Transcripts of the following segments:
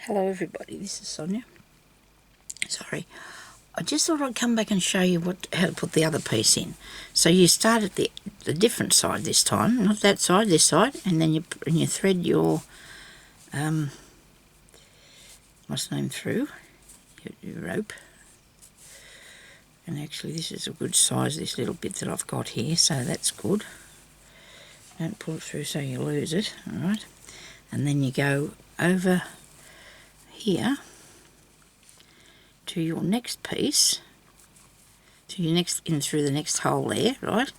Hello everybody, this is Sonia. Sorry, I just thought I'd come back and show you how to put the other piece in. So you start at the different side this time, not that side, this side, and then you thread your what's the name through your rope. And actually this is a good size, this little bit that I've got here, so that's good. Don't pull it through so you lose it, alright? And then you go over here to your next piece, to your next, in through the next hole there, right?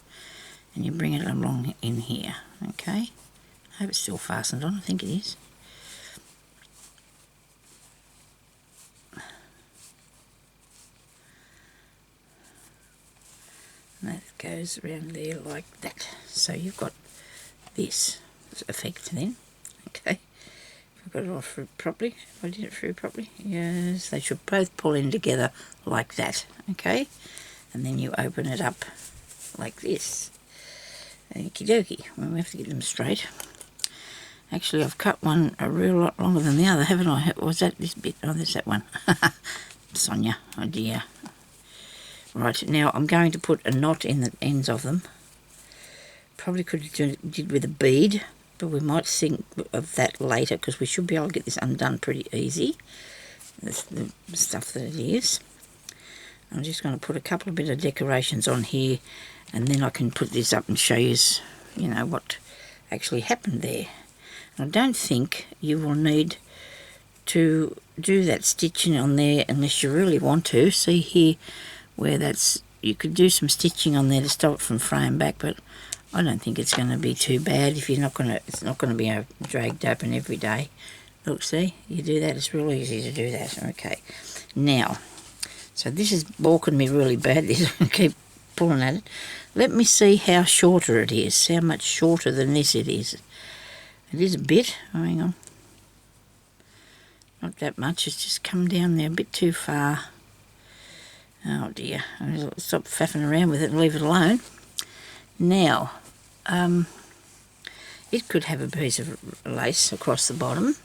And you bring it along in here, okay? I hope it's still fastened on, I think it is. And that goes around there like that. So you've got this effect then, okay? I've got it all through properly. If I did it through properly, yes, they should both pull in together like that, okay? And then you open it up like this. Okie dokie. Well, we have to get them straight. Actually, I've cut one a real lot longer than the other, haven't I? Was that this bit? Oh, there's that one. Sonia, oh dear. Right, now I'm going to put a knot in the ends of them. Probably could have did with a bead, but we might think of that later because we should be able to get this undone pretty easy. That's the stuff that it is. I'm just going to put a couple of bit of decorations on here, and then I can put this up and show you, you know, what actually happened there. And I don't think you will need to do that stitching on there unless you really want to. See here where that's, you could do some stitching on there to stop it from fraying back, but I don't think it's going to be too bad if you're not going to, it's not going to be dragged open every day. Look, see, you do that, it's real easy to do that. Okay, now, so this is balking me really bad, this. I'm going to keep pulling at it. Let me see how shorter it is, how much shorter than this it is. It is a bit, oh, hang on. Not that much, it's just come down there a bit too far. Oh dear, I'll stop faffing around with it and leave it alone. Now, it could have a piece of lace across the bottom.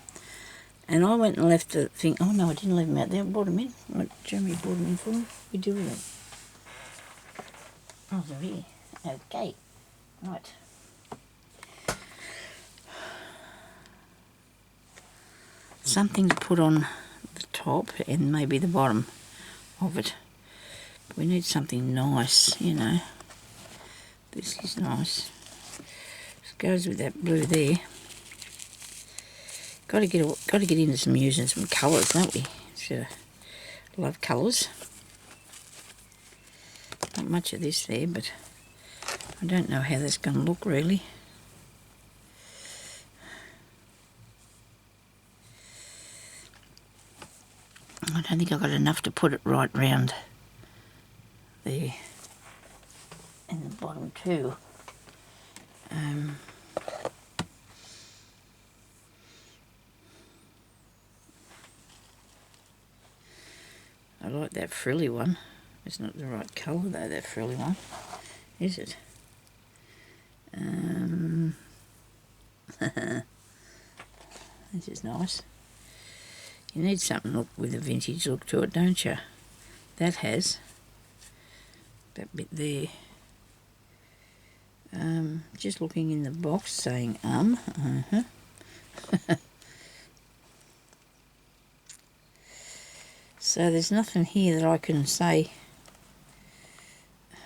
And I went and left the thing. Oh no, I didn't leave them out there. I brought them in. What, Jeremy brought them in for me. We do with them. Oh, they're here. Okay. Right. Something to put on the top and maybe the bottom of it. We need something nice, you know. This is nice. It goes with that blue there. Got to get into using some colours, don't we? Love colours. Not much of this there, but I don't know how that's going to look really. I don't think I've got enough to put it right round there in the bottom too. I like that frilly one. It's not the right colour though, that frilly one, is it? This is nice. You need something with a vintage look to it, don't you? That has. That bit there. Just looking in the box saying So there's nothing here that I can say, I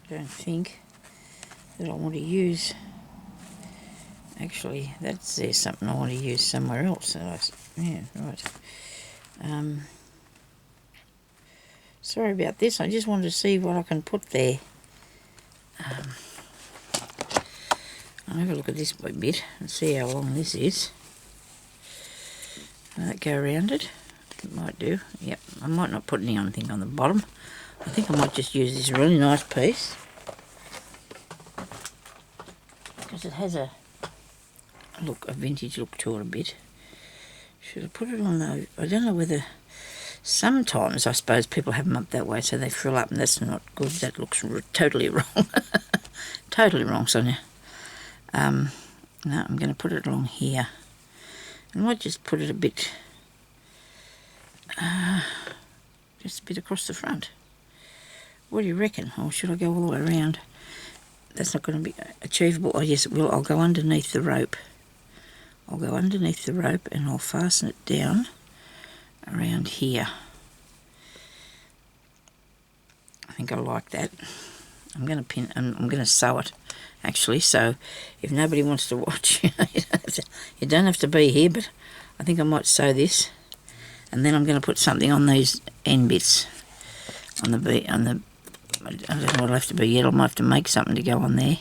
don't think, that I want to use. Actually, there's something I want to use somewhere else. Yeah, right. Sorry about this, I just wanted to see what I can put there. I'll have a look at this bit and see how long this is. Will that go around it? It might do. Yep, I might not put anything on the bottom. I think I might just use this really nice piece because it has a vintage look to it a bit. Should I put it on though? I don't know whether, sometimes I suppose people have them up that way so they frill up, and that's not good. That looks totally wrong. Totally wrong, Sonia. No, I'm going to put it along here. I might just put it a bit just a bit across the front. What do you reckon? Or should I go all the way around? That's not going to be achievable. Oh yes it will. I'll go underneath the rope. I'll go underneath the rope and I'll fasten it down around here. I think I like that. I'm going to pin, I'm going to sew it actually, so if nobody wants to watch, you don't have to be here, but I think I might sew this, and then I'm going to put something on these end bits, on the, I don't know what it'll have to be yet, I might have to make something to go on there.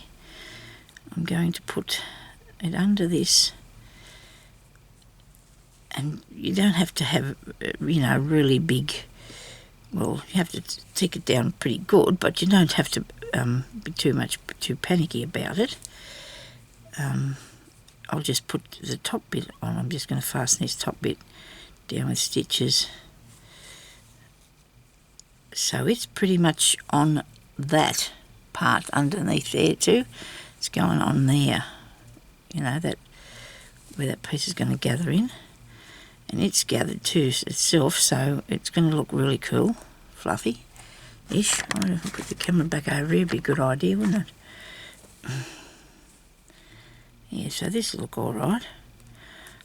I'm going to put it under this, and you don't have to have, you know, really big, well, you have to take it down pretty good, but you don't have to be too panicky about it. I'll just put the top bit on. I'm just going to fasten this top bit down with stitches. So it's pretty much on that part underneath there too. It's going on there, you know, that where that piece is going to gather in. And it's gathered to itself, so it's going to look really cool, fluffy-ish. I'll put the camera back over here, would be a good idea, wouldn't it? Yeah, so this will look all right.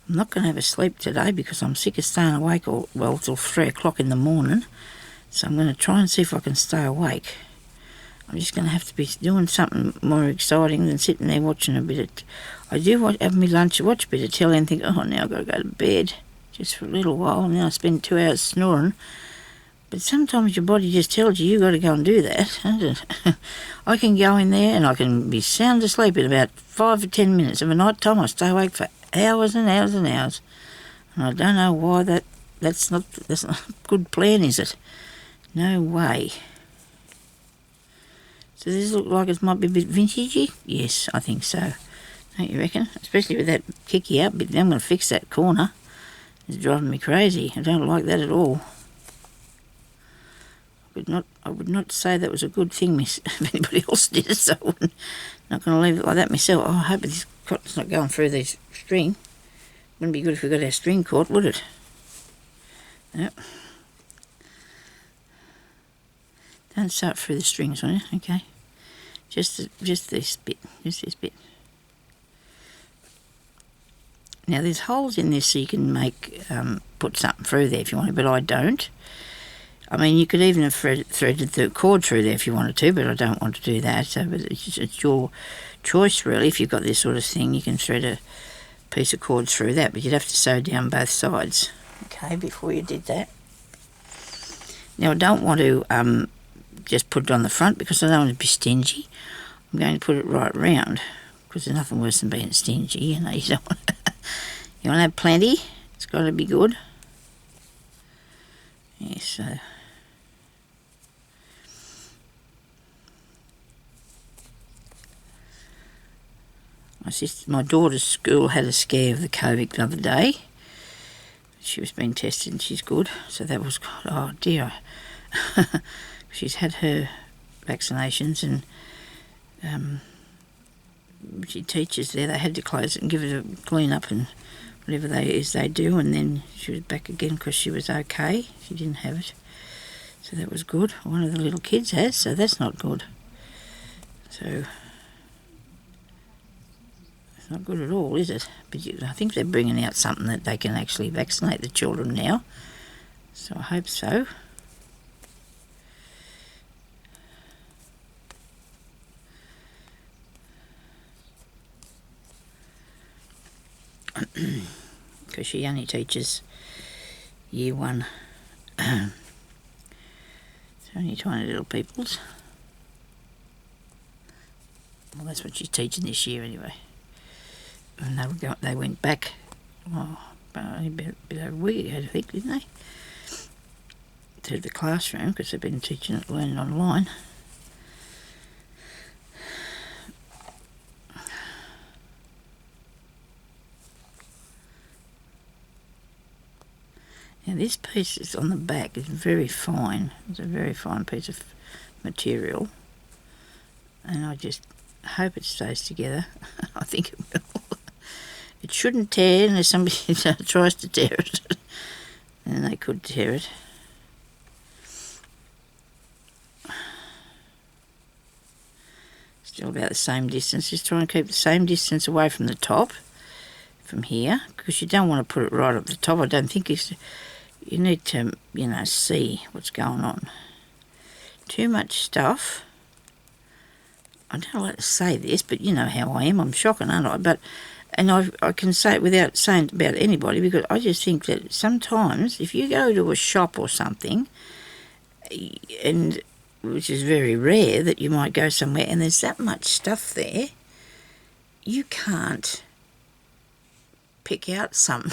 I'm not going to have a sleep today because I'm sick of staying awake till 3 o'clock in the morning. So I'm going to try and see if I can stay awake. I'm just going to have to be doing something more exciting than sitting there watching a bit of... I do have my lunch, watch a bit of telly and think, oh, now I've got to go to bed. Just for a little while, and then I spend 2 hours snoring. But sometimes your body just tells you, you've got to go and do that, doesn't it? I can go in there and I can be sound asleep in about 5 or 10 minutes. Of a night time, I stay awake for hours and hours and hours. And I don't know why that's not a good plan, is it? No way. So does this look like it might be a bit vintagey? Yes, I think so. Don't you reckon? Especially with that kicky out bit. I'm going to fix that corner. It's driving me crazy. I don't like that at all. I would not say that was a good thing, miss, if anybody else did it, so I'm not going to leave it like that myself. Oh, I hope this cotton's not going through this string. Wouldn't be good if we got our string caught, would it? Yep. Don't sew it through the strings, on you, okay? Just this bit, just this bit. Now there's holes in this so you can put something through there if you want to, but I don't. I mean, you could even have threaded the cord through there if you wanted to, but I don't want to do that. So it's your choice really. If you've got this sort of thing, you can thread a piece of cord through that, but you'd have to sew down both sides, okay, before you did that. Now I don't want to just put it on the front because I don't want to be stingy. I'm going to put it right round because there's nothing worse than being stingy, you know. You don't want to, you want to have plenty. It's got to be good. Yeah, so my daughter's school had a scare of the COVID the other day. She was being tested and she's good, so that was, oh dear. She's had her vaccinations and she teaches there. They had to close it and give it a clean up and whatever they do, and then she was back again because she was okay. She didn't have it, so that was good. One of the little kids has, so that's not good. So it's not good at all, is it? But I think they're bringing out something that they can actually vaccinate the children now, so I hope so. Because she only teaches year 1. It's only tiny little peoples. Well, that's what she's teaching this year anyway. And they went back, about a bit over a week ago, I think, didn't they? To the classroom because they've been learning online. Now this piece is on the back is very fine. It's a very fine piece of material, and I just hope it stays together. I think it will. It shouldn't tear unless somebody tries to tear it. and they could tear it. Still about the same distance. Just try and keep the same distance away from the top, from here, because you don't want to put it right up the top. I don't think you need to, you know, see what's going on. Too much stuff. I don't like to say this, but you know how I am. I'm shocking, aren't I? And I can say it without saying it about anybody, because I just think that sometimes if you go to a shop or something, and which is very rare that you might go somewhere and there's that much stuff there, you can't pick out some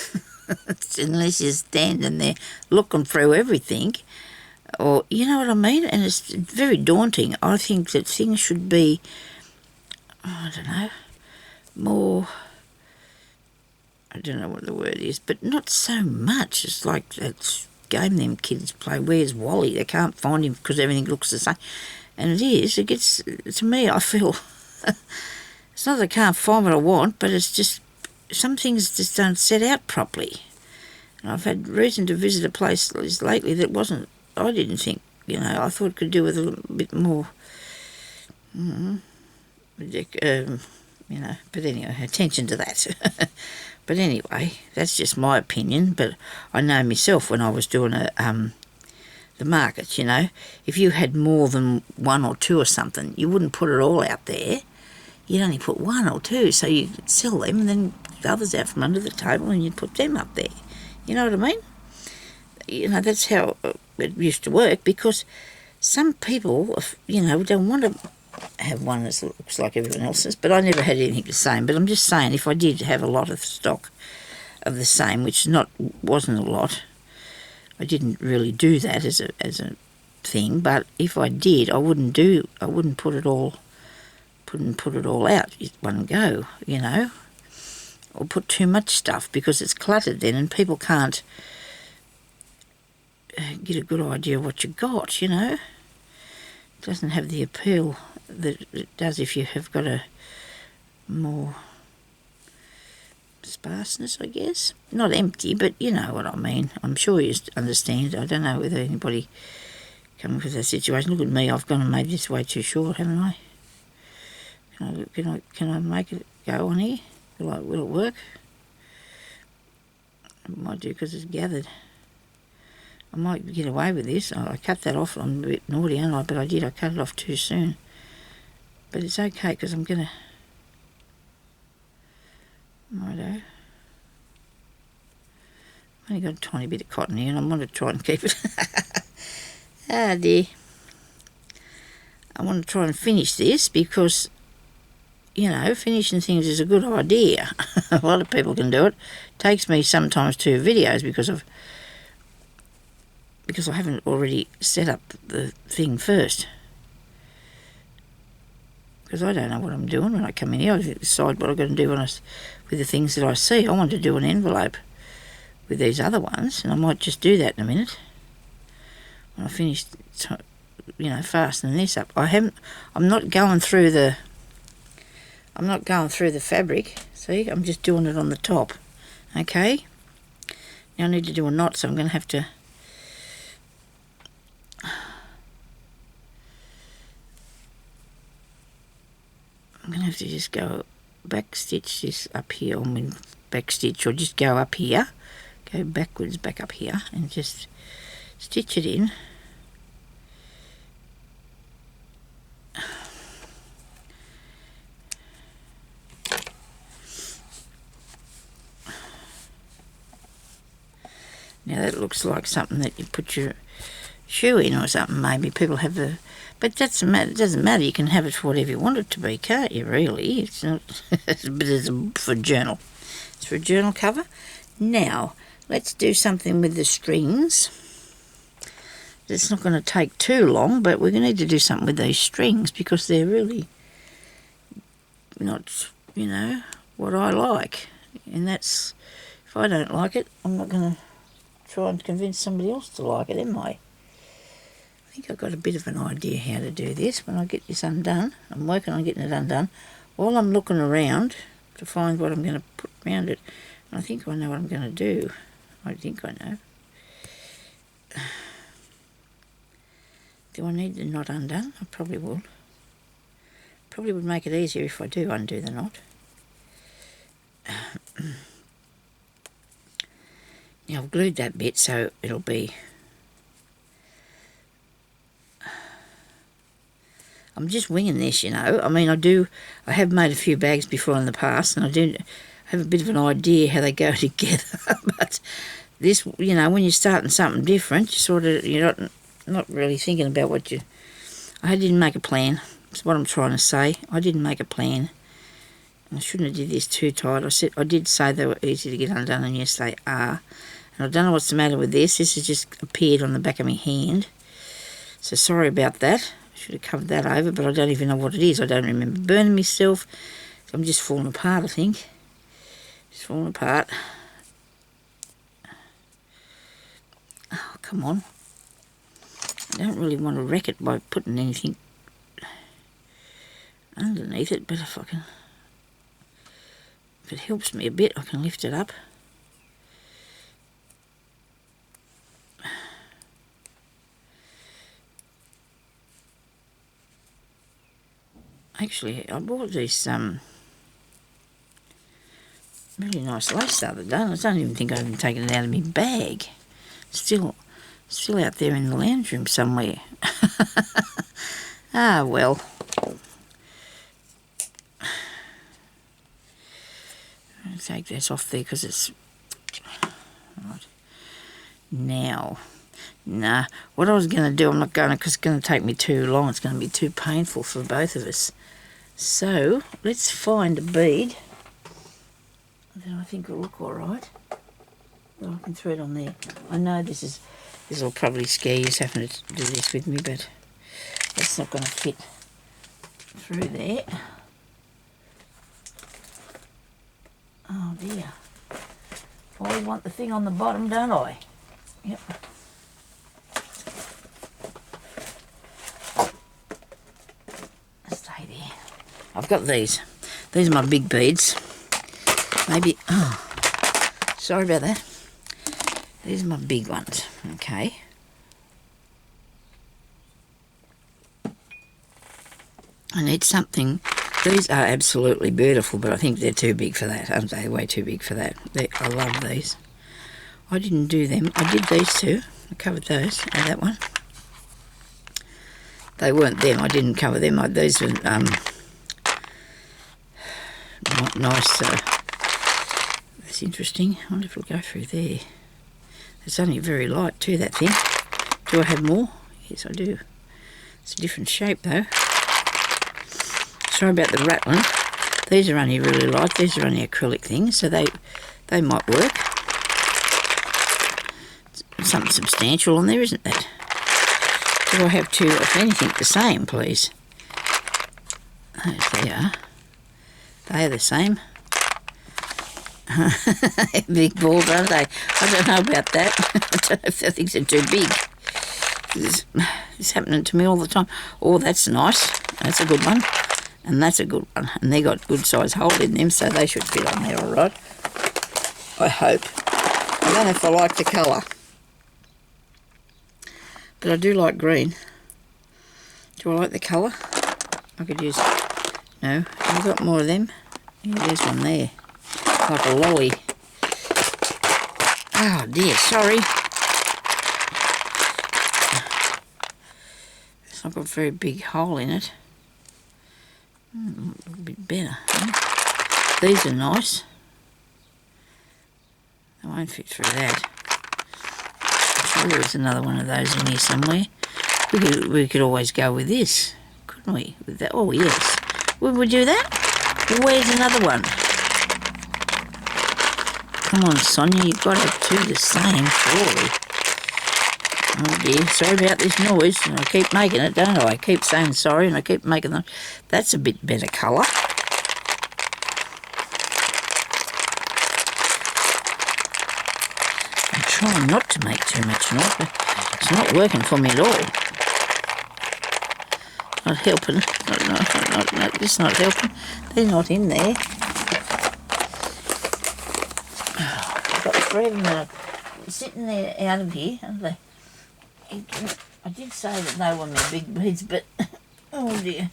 unless you're standing there looking through everything, or you know what I mean. And it's very daunting. I think that things should be, I don't know, more, I don't know what the word is, but not so much. It's like that game them kids play, Where's Wally? They can't find him because everything looks the same. And it gets, to me, I feel, it's not that I can't find what I want, but it's just, some things just don't set out properly. And I've had reason to visit a place lately that wasn't, I didn't think, you know, I thought it could do with a little bit more, you know, but anyway, attention to that. But anyway, that's just my opinion. But I know myself when I was doing the markets, you know, if you had more than one or two or something, you wouldn't put it all out there. You'd only put one or two, so you'd sell them and then the others out from under the table and you'd put them up there. You know what I mean? You know, that's how it used to work, because some people, you know, don't want to have one that looks like everyone else's, but I never had anything the same. But I'm just saying, if I did have a lot of stock of the same, which wasn't a lot, I didn't really do that as a thing. But if I did, I wouldn't put it all out at one go, you know, or put too much stuff, because it's cluttered then and people can't get a good idea of what you got, you know. It doesn't have the appeal that it does if you have got a more sparseness, I guess. Not empty, but you know what I mean. I'm sure you understand. I don't know whether anybody coming with that situation. Look at me, I've gone and made this way too short, haven't I? Can I make it go on here? Will it work? It might do, because it's gathered. I might get away with this. I cut that off. I'm a bit naughty, aren't I? But I did. I cut it off too soon. But it's okay, because I'm going to... Righto. I've only got a tiny bit of cotton here and I want to try and keep it. Ah dear. I want to try and finish this because, you know, finishing things is a good idea. A lot of people can do it. Takes me sometimes 2 videos because I haven't already set up the thing first. Because I don't know what I'm doing when I come in here. I decide what I'm going to do with the things that I see. I want to do an envelope with these other ones, and I might just do that in a minute when I finish, you know, fastening this up. I'm not going through the fabric. See, I'm just doing it on the top. Okay. Now I need to do a knot, so I'm going to have to. I'm going to have to just go back stitch this up here, or back stitch, or just go up here, go backwards back up here and just stitch it in. Now that looks like something that you put your shoe in or something, maybe. People have the... But it doesn't matter. You can have it for whatever you want it to be, can't you, really? It's not... But it's for a journal. It's for a journal cover. Now, let's do something with the strings. It's not going to take too long, but we're going to need to do something with these strings because they're really not, you know, what I like. And that's... If I don't like it, I'm not going to try and convince somebody else to like it, am I? I think I've got a bit of an idea how to do this when I get this undone. I'm working on getting it undone while I'm looking around to find what I'm going to put around it. And I think I know what I'm going to do. I think I know. Do I need the knot undone? I probably will. Probably would make it easier if I do undo the knot. Now I've glued that bit so it'll be... I'm just winging this, you know. I mean, I have made a few bags before in the past, and I do have a bit of an idea how they go together. But this, you know, when you're starting something different, you're not really thinking about what you... I didn't make a plan. That's what I'm trying to say. I didn't make a plan. I shouldn't have did this too tight. I did say they were easy to get undone, and yes, they are. And I don't know what's the matter with this. This has just appeared on the back of my hand. So sorry about that. I should have covered that over, but I don't even know what it is. I don't remember burning myself. So I'm just falling apart, I think. Just falling apart. Oh, come on. I don't really want to wreck it by putting anything underneath it, but if it helps me a bit, I can lift it up. Actually, I bought these really nice lace the other day, and I don't even think I've even taken it out of my bag. Still out there in the lounge room somewhere. Ah, well. I'll take this off there because it's... Right. Now, nah, what I was going to do, I'm not going to, because it's going to take me too long. It's going to be too painful for both of us. So, let's find a bead. Then I think it'll look all right. Well, I can thread on there. I know this will probably scare you having to do this with me, but it's not going to fit through there. Oh dear. I want the thing on the bottom, don't I? Yep. Stay there. I've got these. These are my big beads. Maybe, oh, sorry about that. These are my big ones, okay. I need something. These are absolutely beautiful, but I think they're too big for that, aren't they? Way too big for that. I love these. I didn't do them. I did these two. I covered those and that one. They weren't them. I didn't cover them. These were nice. That's interesting. I wonder if it'll go through there. It's only very light too, that thing. Do I have more? Yes, I do. It's a different shape though. Sorry about the rattling. These are only really light. These are only acrylic things, so they might work. Something substantial on there, isn't that? Do I have two, if anything, the same, please? Those they are. They are the same. Big balls, aren't they? I don't know about that. I don't know if the things are too big. It's happening to me all the time. Oh, that's nice. That's a good one. And that's a good one. And they got good size hole in them, so they should fit on there all right. I hope. I don't know if I like the colour. But I do like green. Do I like the colour? I could use... No. Have you got more of them? Yeah, there's one there. Like a lolly. Oh dear, sorry. It's not got a very big hole in it. A little bit better. Huh? These are nice. They won't fit through that. I'm sure there's another one of those in here somewhere. We could always go with this, couldn't we? With that. Oh yes. Would we do that? Well, where's another one? Come on, Sonya, you've got to do the same, surely. Oh dear, sorry about this noise. I keep making it, don't I? I keep saying sorry and I keep making them. That's a bit better colour. I'm trying not to make too much noise, but it's not working for me at all. Not helping. No, it's not helping. They're not in there. I've got three of them that are sitting there out of here, haven't they? I did say that they were my big beads, but oh dear,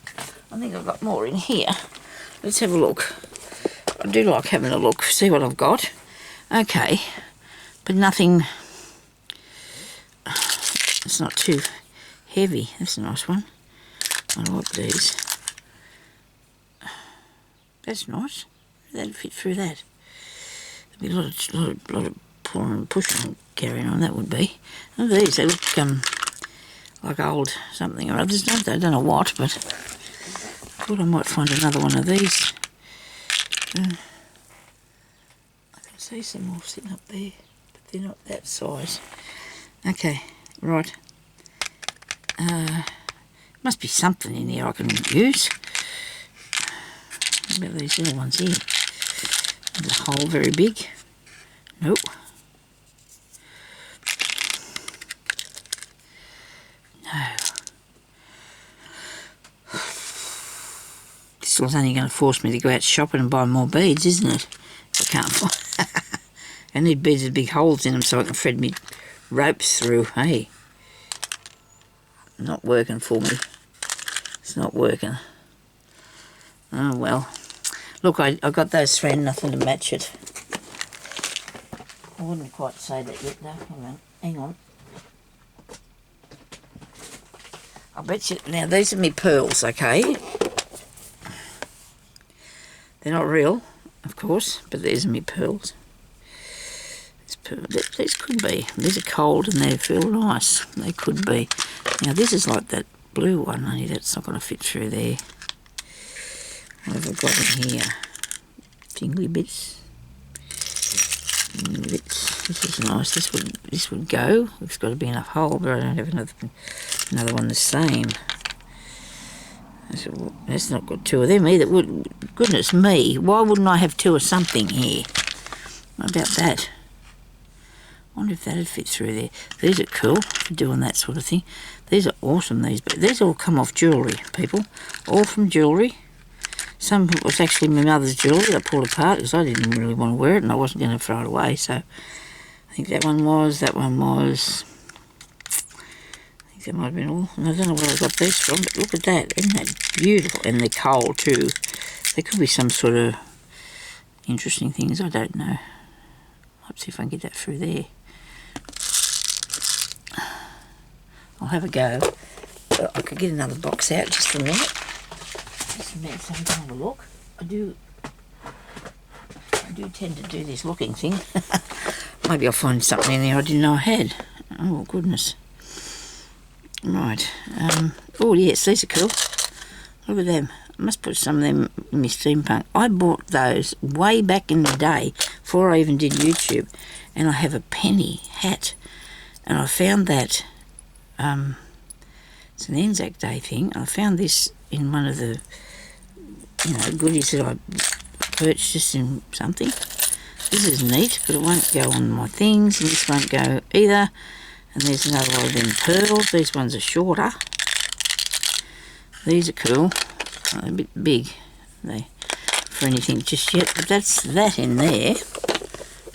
I think I've got more in here. Let's have a look. I do like having a look, see what I've got. Okay, but nothing, it's not too heavy. That's a nice one. I like these. That's nice. That'd fit through that. There'd be a lot of pulling and pushing and carrying on, that would be. And these, they look like old something or others, don't they? I don't know what, but I thought I might find another one of these. I can see some more sitting up there, but they're not that size. Okay, right. Must be something in here I can use. What about these little ones here? There's a hole very big. Nope. No. This was only going to force me to go out shopping and buy more beads, isn't it? I can't find. I need beads with big holes in them so I can thread me ropes through. Hey, not working for me. It's not working. Oh well. Look, I got those thread, nothing to match it. I wouldn't quite say that yet though. Hang on. I bet you, now these are me pearls, okay? They're not real, of course, but these are me pearls. These could be. These are cold and they feel nice. They could be. Now this is like that blue one, only that's not going to fit through there. What have I got in here? Tingly bits. Tingly bits. This is nice. This would go. It's got to be enough hole, but I don't have another one the same. That's not got two of them either. Goodness me, why wouldn't I have two of something here? What about that? I wonder if that'd fit through there. These are cool for doing that sort of thing. These are awesome, these all come off jewellery, people. All from jewellery. Some was actually my mother's jewellery that I pulled apart because I didn't really want to wear it and I wasn't going to throw it away. So I think that one was. I think that might have been all. And I don't know where I got these from, but look at that. Isn't that beautiful? And they're cold too. There could be some sort of interesting things. I don't know. Let's see if I can get that through there. I'll have a go. I could get another box out just for a minute. Just a minute so I can have a look. I do tend to do this looking thing. Maybe I'll find something in there I didn't know I had. Oh goodness. Right. Oh yes, these are cool. Look at them. I must put some of them in my steampunk. I bought those way back in the day before I even did YouTube. And I have a penny hat. And I found that it's an Anzac Day thing. I found this in one of the goodies that I purchased in something. This is neat, but it won't go on my things, and this won't go either. And there's another one of them pearls. These ones are shorter. These are cool. They're a bit big for anything just yet, but that's that in there.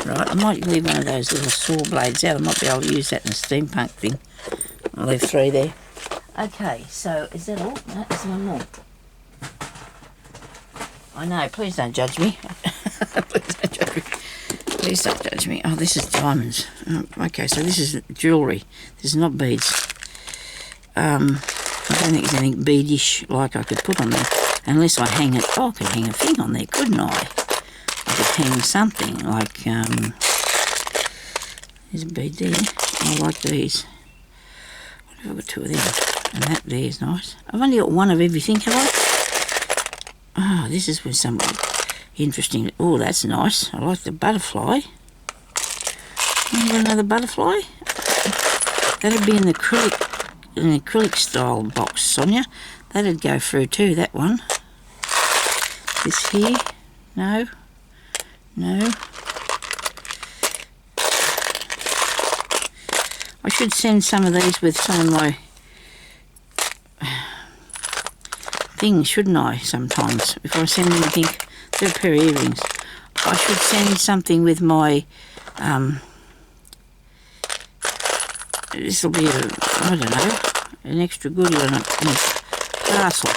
Right, I might leave one of those little saw blades out. I might be able to use that in a steampunk thing. I'll leave 3 there. Okay, so is that all? No, there's one more. I know, please don't judge me. Please don't judge me. Please don't judge me. Oh, this is diamonds. Okay, so this is jewellery. This is not beads. I don't think there's anything beadish like I could put on there. Unless I hang it. Oh, I could hang a thing on there, couldn't I? I could hang something like, there's a bead there. I like these. What have I got 2 of them? And that there's nice. I've only got one of everything, have I? Oh, this is with some interesting. Oh, that's nice. I like the butterfly. You got another butterfly? That'd be in the acrylic style box, Sonya. That'd go through too, that one. This here? No. No. I should send some of these with some of my things, shouldn't I, sometimes? If I send anything, they're a pair of earrings. I should send something with my this will be I don't know, an extra goodie in a parcel.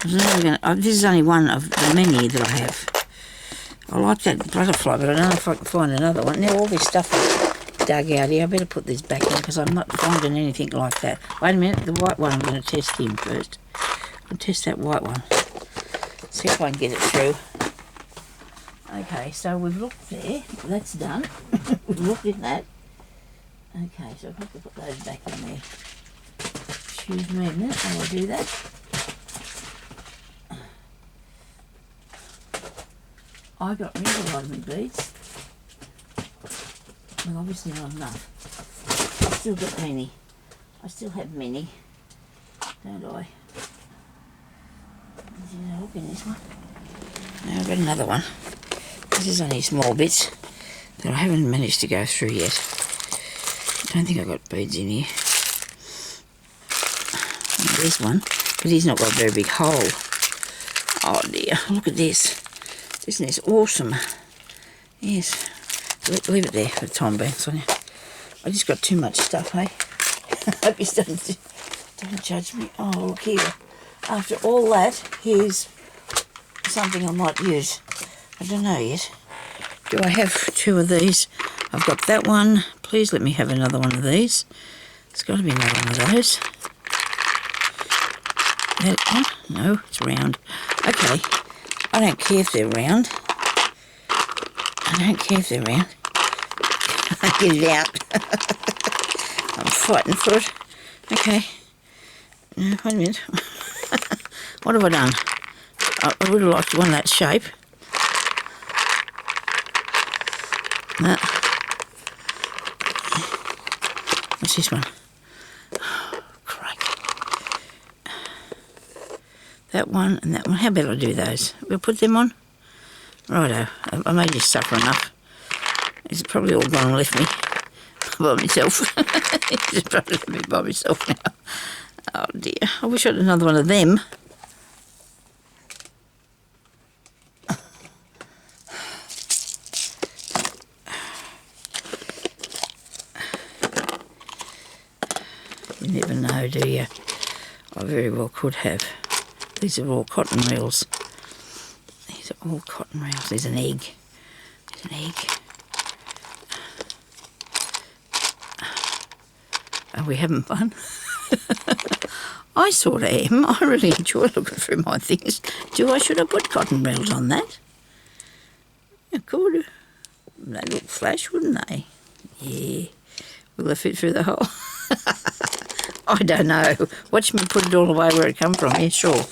This is only one of the many that I have. I like that butterfly, but I don't know if I can find another one. Now all this stuff is dug out here. I better put this back in because I'm not finding anything like that. Wait a minute, the white one I'm going to test him first. I'll test that white one. See if I can get it through. Okay, so we've looked there. That's done. We've looked in that. Okay, so if I can put those back in there. Excuse me a minute while I do that. I got rid of a lot of my beads. Well, obviously not enough. I've still got many. I still have many, don't I? Did I look in this one? Now I've got another one. This is only small bits that I haven't managed to go through yet. I don't think I've got beads in here. There's one, but he's not got a very big hole. Oh dear, look at this. Isn't this awesome? Yes. Leave it there for the time being, Sonia. I just got too much stuff, hey? I hope you don't judge me. Oh, look here. After all that, here's something I might use. I don't know yet. Do I have two of these? I've got that one. Please let me have another one of these. There's got to be another one of those. That one? No, it's round. Okay. I don't care if they're round. I don't care if they're round. Get it out. I'm fighting for it. Okay. No, wait a minute. What have I done? I would have liked one of that shape. No. What's this one? Oh, crikey. That one and that one. How about I do those? We'll put them on. Righto. I made you suffer enough. It's probably all gone and left me by myself. It's probably left me by myself now. Oh dear. I wish I had another one of them. You never know, do you? I very well could have. These are all cotton reels. These are all cotton reels. There's an egg. There's an egg. Are we having fun? I sort of am. I really enjoy looking through my things. Should I put cotton reels on that? I could. They'd look flash, wouldn't they? Yeah. Will they fit through the hole? I don't know. Watch me put it all away where it come from. Yeah, sure.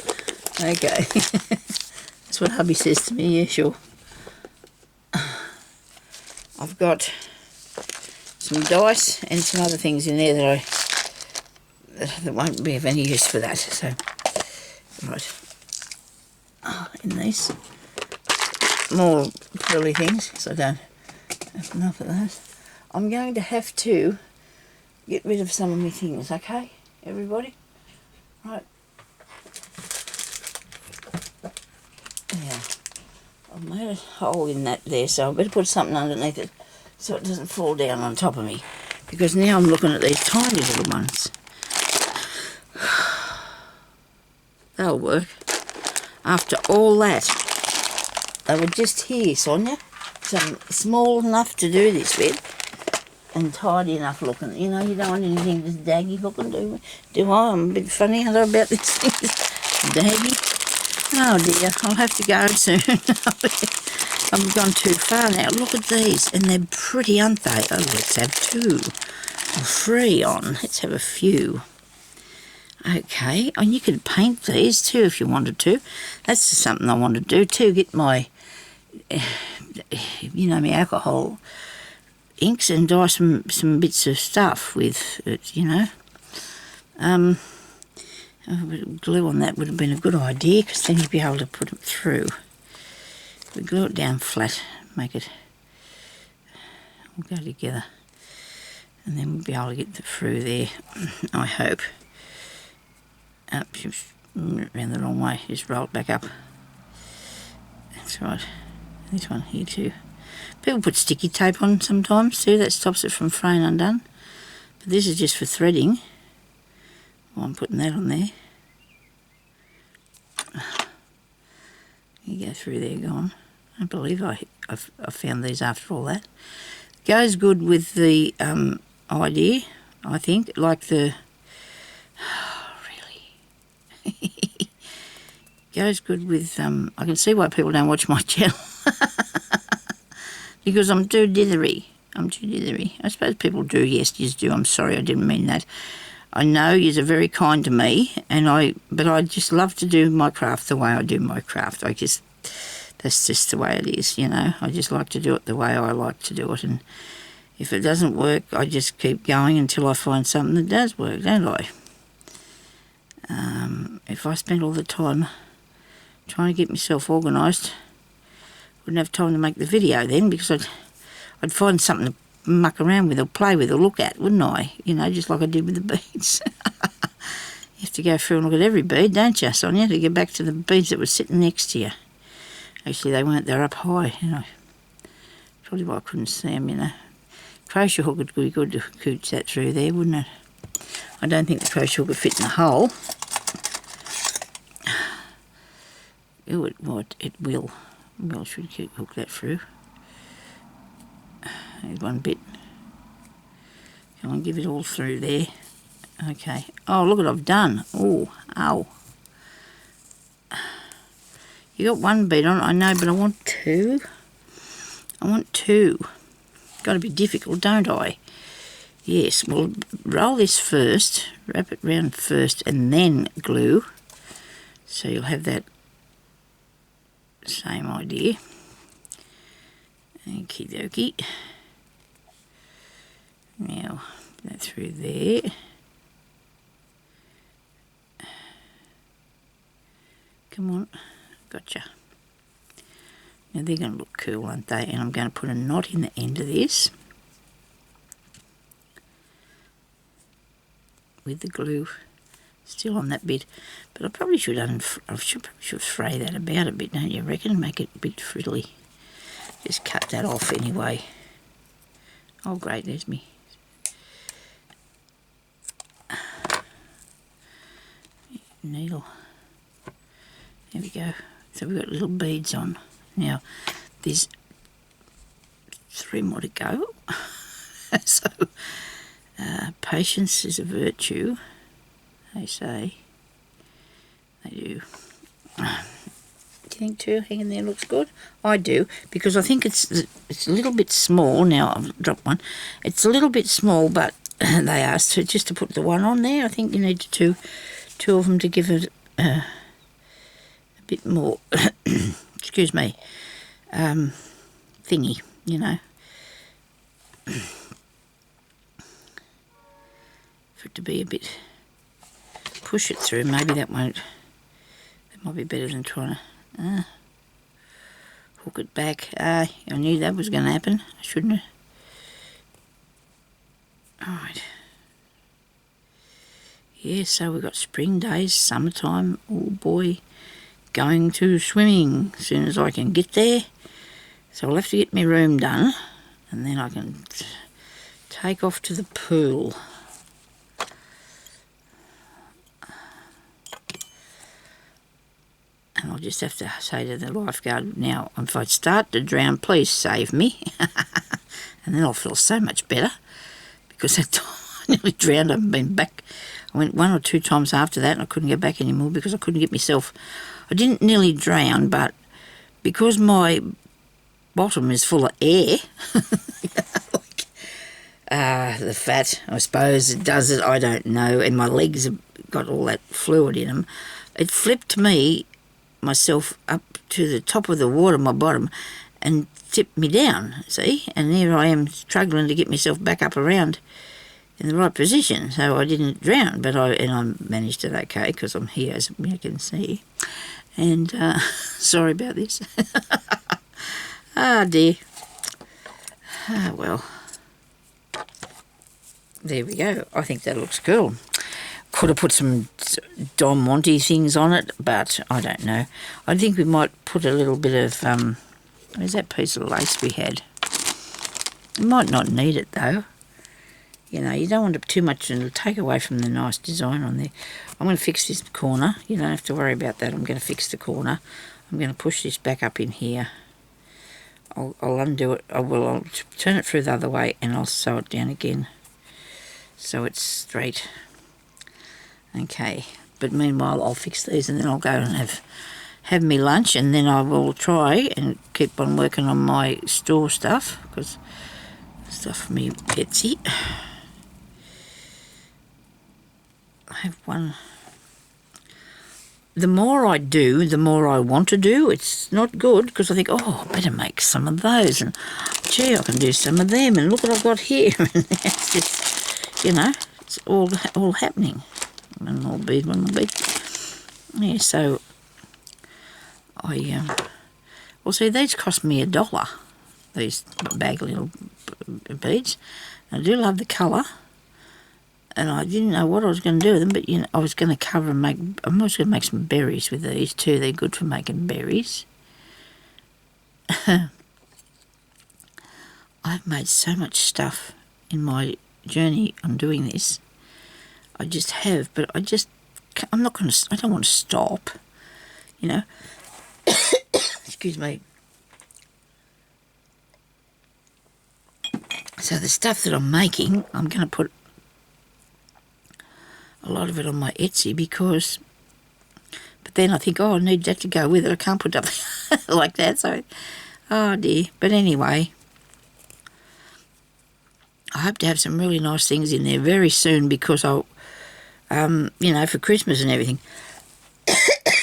Okay. That's what hubby says to me. Yeah, sure. I've got some dice and some other things in there that won't be of any use for that. So, right. In these more pearly things, so I don't have enough of those. I'm going to have to get rid of some of my things, okay, everybody? Right. Yeah. I've made a hole in that there, so I better put something underneath it so it doesn't fall down on top of me. Because now I'm looking at these tiny little ones. They'll work. After all that, they were just here, Sonia. Some small enough to do this with. And tidy enough looking. You know, you don't want anything just daggy looking, do I? I'm a bit funny, aren't I, about this thing? Daggy. Oh dear, I'll have to go soon. I've gone too far now. Look at these, and they're pretty, aren't they? Oh, let's have two. Or three on. Let's have a few. Okay, and you could paint these too if you wanted to. That's something I want to do too. Get my, my alcohol inks and dye some bits of stuff with it, glue on that would have been a good idea because then you'd be able to put it through. We glue it down flat, make it all go together, and then we'll be able to get it through there, I hope. She's around the wrong way, just roll it back up. That's right. This one here too. People put sticky tape on sometimes too, that stops it from fraying undone. But this is just for threading. Well, I'm putting that on there. You go through there, gone. I believe I found these after all that. Goes good with the idea, I think, like the... Oh, really? Goes good with... I can see why people don't watch my channel. Because I'm too dithery. I suppose people do, yes, you do. I'm sorry, I didn't mean that. I know you're very kind to me, but I just love to do my craft the way I do my craft. That's just the way it is, you know. I just like to do it the way I like to do it, and if it doesn't work, I just keep going until I find something that does work, don't I? If I spent all the time trying to get myself organised, I wouldn't have time to make the video then, because I'd find something to muck around with or play with or look at, wouldn't I? You know, just like I did with the beads. You have to go through and look at every bead, don't you, Sonia, to get back to the beads that were sitting next to you. Actually, they weren't. They're up high, you know. Probably why I couldn't see them, you know. Crochet hook would be good to cooch that through there, wouldn't it? I don't think the crochet hook would fit in the hole. It will. Well, I should hook that through. There's one bit. Come on, give it all through there. Okay. Oh, look what I've done. Oh, ow. You got one bead on, I know, but I want two. Got to be difficult, don't I? Yes, well, roll this first, wrap it round first, and then glue. So you'll have that same idea. Okie dokie. Now, put that through there. Come on, gotcha. Now they're going to look cool, aren't they? And I'm going to put a knot in the end of this with the glue still on that bit. But I probably should fray that about a bit, don't you reckon? Make it a bit frittly. Just cut that off anyway. Oh great, there's me. Needle. There we go. So we've got little beads on. Now, there's 3 more to go. So, patience is a virtue, they say. They do. Do you think 2 hanging there looks good? I do, because I think it's a little bit small. Now, I've dropped one. It's a little bit small, but they asked just to put the one on there. I think you need two of them to give it a bit more, excuse me, thingy, you know. For it to be a bit, push it through, maybe that might be better than trying to hook it back. I knew that was going to happen, I shouldn't have. Alright. Yeah, so we've got spring days, summertime, oh boy, going to swimming as soon as I can get there. So I'll have to get my room done, and then I can take off to the pool. And I'll just have to say to the lifeguard, now, if I start to drown, please save me. And then I'll feel so much better, because that time I nearly drowned. I haven't been back. I went 1 or 2 times after that, and I couldn't get back anymore because I couldn't get myself. I didn't nearly drown, but because my bottom is full of air, the fat, I suppose it does it, I don't know, and my legs have got all that fluid in them, it flipped myself up to the top of the water, my bottom, and tipped me down, see? And there I am struggling to get myself back up around in the right position, so I didn't drown, but I managed it okay, because I'm here, as you can see. And sorry about this. Ah, dear. Ah, well. There we go. I think that looks cool. Could have put some Don Monte things on it, but I don't know. I think we might put a little bit of, where's that piece of lace we had? We might not need it, though. You know, you don't want too much and it'll take away from the nice design on there. I'm going to fix this corner. You don't have to worry about that. I'm going to fix the corner. I'm going to push this back up in here. I'll undo it. I'll turn it through the other way and I'll sew it down again so it's straight. Okay, but meanwhile I'll fix these and then I'll go and have me lunch, and then I will try and keep on working on my store stuff, because stuff for me Etsy. I have one. The more I do, the more I want to do. It's not good, because I think, oh, I better make some of those, and gee, I can do some of them, and look what I've got here. And it's just, you know, it's all happening. One more bead, one more bead. Yeah, so well, see, these cost me $1. These bag little beads. I do love the colour. And I didn't know what I was going to do with them, but you know, I was going to cover and make. I'm also going to make some berries with these too. They're good for making berries. I've made so much stuff in my journey on doing this. I just have, but I'm not going to. I don't want to stop. You know. Excuse me. So the stuff that I'm making, I'm going to put a lot of it on my Etsy, because, but then I think, oh, I need that to go with it. I can't put it up like that, so, oh dear. But anyway, I hope to have some really nice things in there very soon, because I'll, you know, for Christmas and everything.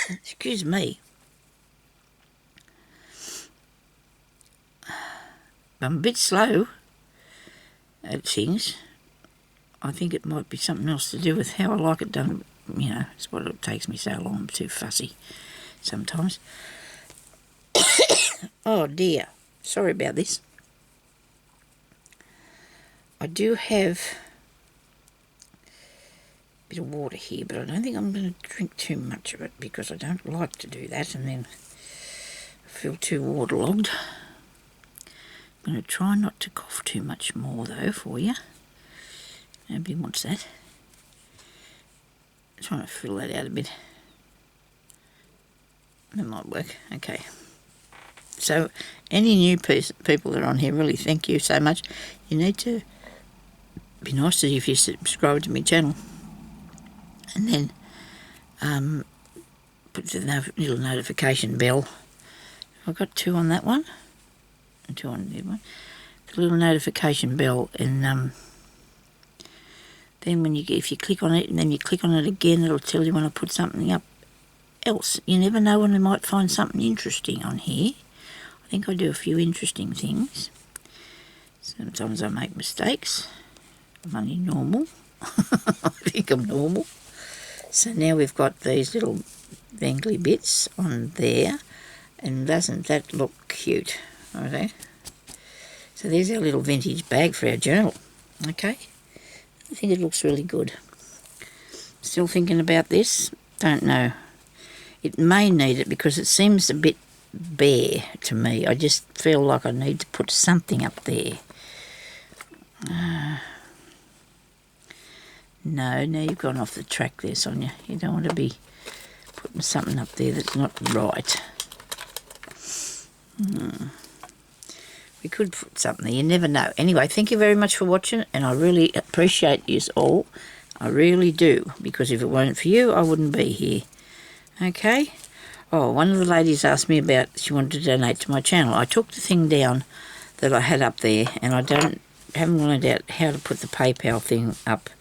Excuse me. I'm a bit slow at things. I think it might be something else to do with how I like it done. You know, it's what it takes me so long. I'm too fussy sometimes. Oh dear. Sorry about this. I do have a bit of water here, but I don't think I'm going to drink too much of it, because I don't like to do that and then I feel too waterlogged. I'm going to try not to cough too much more though for you. Nobody wants that. I'm trying to fill that out a bit. That might work. Okay. So, any new people that are on here, really thank you so much. You need to be nice to you if you subscribe to my channel. And then put the little notification bell. I've got 2 on that one. And 2 on the other one. The little notification bell, and then when if you click on it and then you click on it again, it'll tell you when I put something up else. You never know when I might find something interesting on here. I think I do a few interesting things. Sometimes I make mistakes. I'm only normal. I think I'm normal. So now we've got these little dangly bits on there, and doesn't that look cute? Okay. So there's our little vintage bag for our journal. Okay. I think it looks really good. Still thinking about this? Don't know. It may need it, because it seems a bit bare to me. I just feel like I need to put something up there. No, now you've gone off the track there, Sonya. You don't want to be putting something up there that's not right. We could put something there, you never know. Anyway, thank you very much for watching, and I really appreciate you all. I really do, because if it weren't for you, I wouldn't be here. Okay? Oh, one of the ladies asked me about, she wanted to donate to my channel. I took the thing down that I had up there, and I haven't learned out how to put the PayPal thing up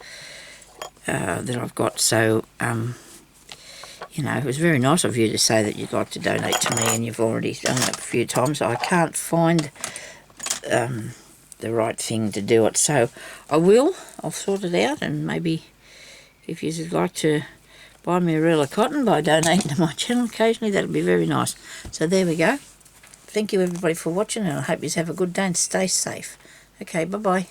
that I've got. So, you know, it was very nice of you to say that you'd like to donate to me, and you've already done it a few times. I can't find the right thing to do it, so I'll sort it out, and maybe if you'd like to buy me a reel of cotton by donating to my channel occasionally, that'd be very nice. So there we go. Thank you everybody for watching, and I hope you have a good day and stay safe. Okay, bye-bye.